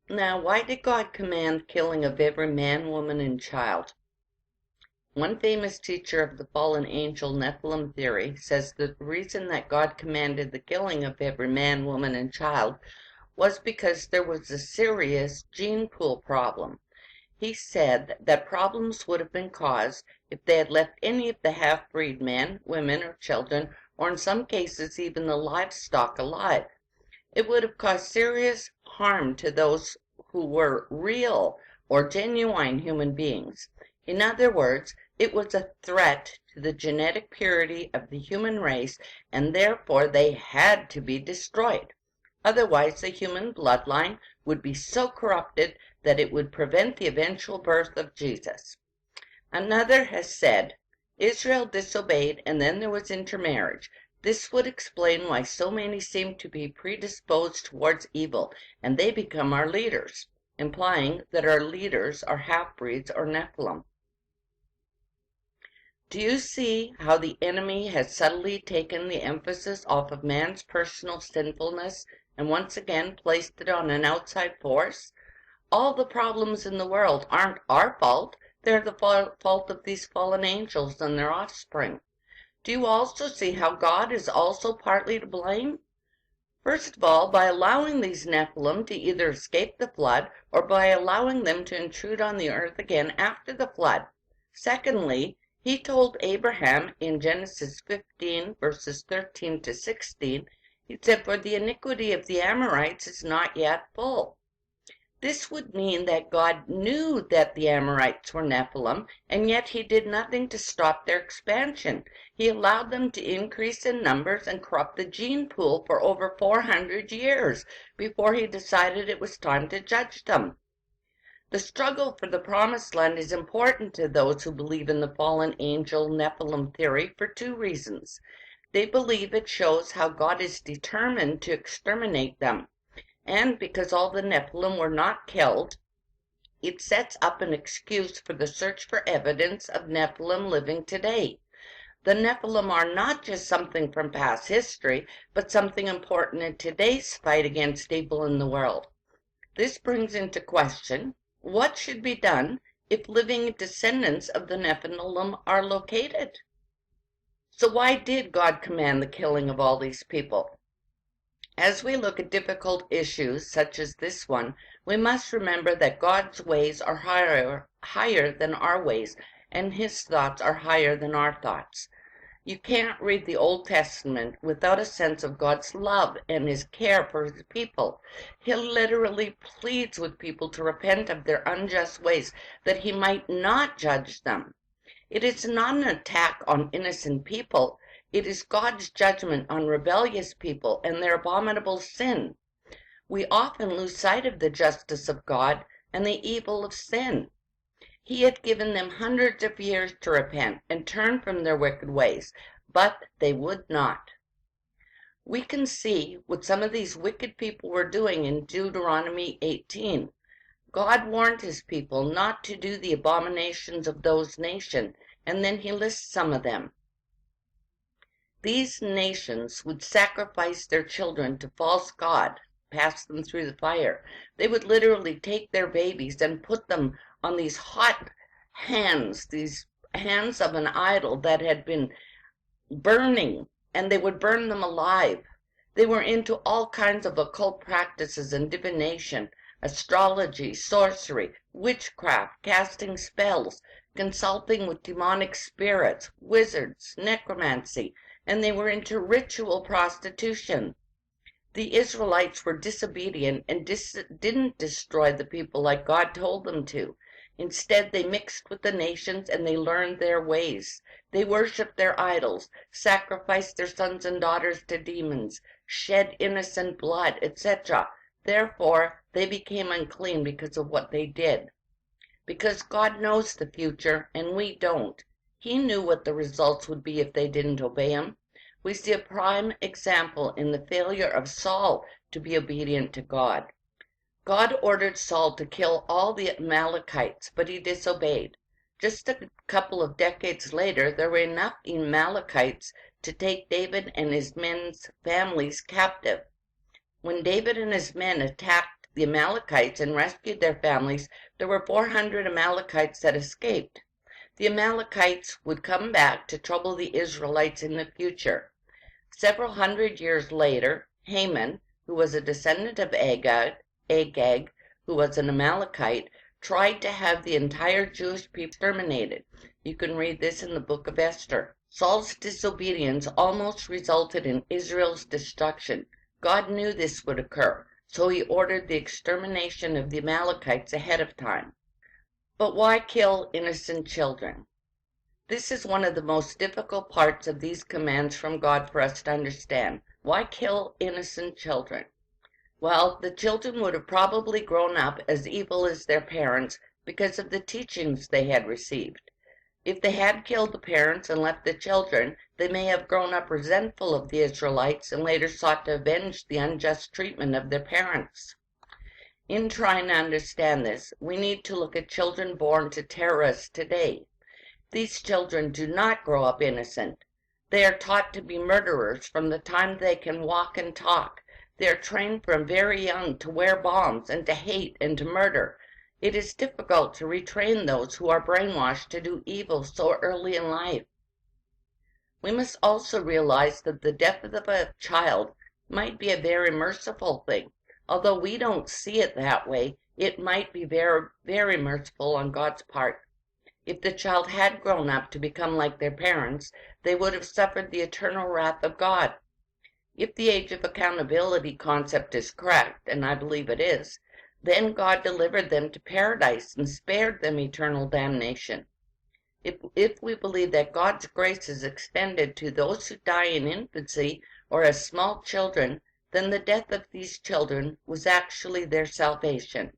Now, why did God command killing of every man, woman, and child? One famous teacher of the fallen angel Nephilim theory says that the reason that God commanded the killing of every man, woman, and child was because there was a serious gene pool problem. He said that problems would have been caused if they had left any of the half-breed men, women, or children, or in some cases even the livestock alive. It would have caused serious harm to those who were real or genuine human beings. In other words, it was a threat to the genetic purity of the human race, and therefore they had to be destroyed. Otherwise, the human bloodline would be so corrupted that it would prevent the eventual birth of Jesus. Another has said, Israel disobeyed and then there was intermarriage. This would explain why so many seem to be predisposed towards evil, and they become our leaders, implying that our leaders are half-breeds or Nephilim. Do you see how the enemy has subtly taken the emphasis off of man's personal sinfulness and once again placed it on an outside force? All the problems in the world aren't our fault. They're the fault of these fallen angels and their offspring. Do you also see how God is also partly to blame? First of all, by allowing these Nephilim to either escape the flood or by allowing them to intrude on the earth again after the flood. Secondly, he told Abraham in Genesis 15, verses 13 to 16, he said, "For the iniquity of the Amorites is not yet full." This would mean that God knew that the Amorites were Nephilim, and yet he did nothing to stop their expansion. He allowed them to increase in numbers and corrupt the gene pool for over 400 years before he decided it was time to judge them. The struggle for the promised land is important to those who believe in the fallen angel Nephilim theory for two reasons. They believe it shows how God is determined to exterminate them. And because all the Nephilim were not killed, it sets up an excuse for the search for evidence of Nephilim living today. The Nephilim are not just something from past history, but something important in today's fight against evil in the world. This brings into question, what should be done if living descendants of the Nephilim are located? So why did God command the killing of all these people? As we look at difficult issues such as this one, we must remember that God's ways are higher than our ways, and his thoughts are higher than our thoughts. You can't read the Old Testament without a sense of God's love and his care for his people. He literally pleads with people to repent of their unjust ways, that he might not judge them. It is not an attack on innocent people. It is God's judgment on rebellious people and their abominable sin. We often lose sight of the justice of God and the evil of sin. He had given them hundreds of years to repent and turn from their wicked ways, but they would not. We can see what some of these wicked people were doing in Deuteronomy 18. God warned his people not to do the abominations of those nations, and then he lists some of them. These nations would sacrifice their children to false god, pass them through the fire. They would literally take their babies and put them on these hot hands, these hands of an idol that had been burning, and they would burn them alive. They were into all kinds of occult practices and divination, astrology, sorcery, witchcraft, casting spells, consulting with demonic spirits, wizards, necromancy, and they were into ritual prostitution. The Israelites were disobedient and didn't destroy the people like God told them to. Instead, they mixed with the nations and they learned their ways. They worshiped their idols, sacrificed their sons and daughters to demons, shed innocent blood, etc. Therefore, they became unclean because of what they did. Because God knows the future and we don't. He knew what the results would be if they didn't obey him. We see a prime example in the failure of Saul to be obedient to God. God ordered Saul to kill all the Amalekites, but he disobeyed. Just a couple of decades later, there were enough Amalekites to take David and his men's families captive. When David and his men attacked the Amalekites and rescued their families, there were 400 Amalekites that escaped. The Amalekites would come back to trouble the Israelites in the future. Several hundred years later, Haman, who was a descendant of Agag, who was an Amalekite, tried to have the entire Jewish people exterminated. You can read this in the book of Esther. Saul's disobedience almost resulted in Israel's destruction. God knew this would occur, so he ordered the extermination of the Amalekites ahead of time. But why kill innocent children? This is one of the most difficult parts of these commands from God for us to understand. Why kill innocent children? Well, the children would have probably grown up as evil as their parents because of the teachings they had received. If they had killed the parents and left the children, they may have grown up resentful of the Israelites and later sought to avenge the unjust treatment of their parents. In trying to understand this, we need to look at children born to terrorists today. These children do not grow up innocent. They are taught to be murderers from the time they can walk and talk. They are trained from very young to wear bombs and to hate and to murder. It is difficult to retrain those who are brainwashed to do evil so early in life. We must also realize that the death of a child might be a very merciful thing. Although we don't see it that way, it might be very, very merciful on God's part. If the child had grown up to become like their parents, they would have suffered the eternal wrath of God. If the age of accountability concept is correct, and I believe it is, then God delivered them to paradise and spared them eternal damnation. If we believe that God's grace is extended to those who die in infancy or as small children, then the death of these children was actually their salvation.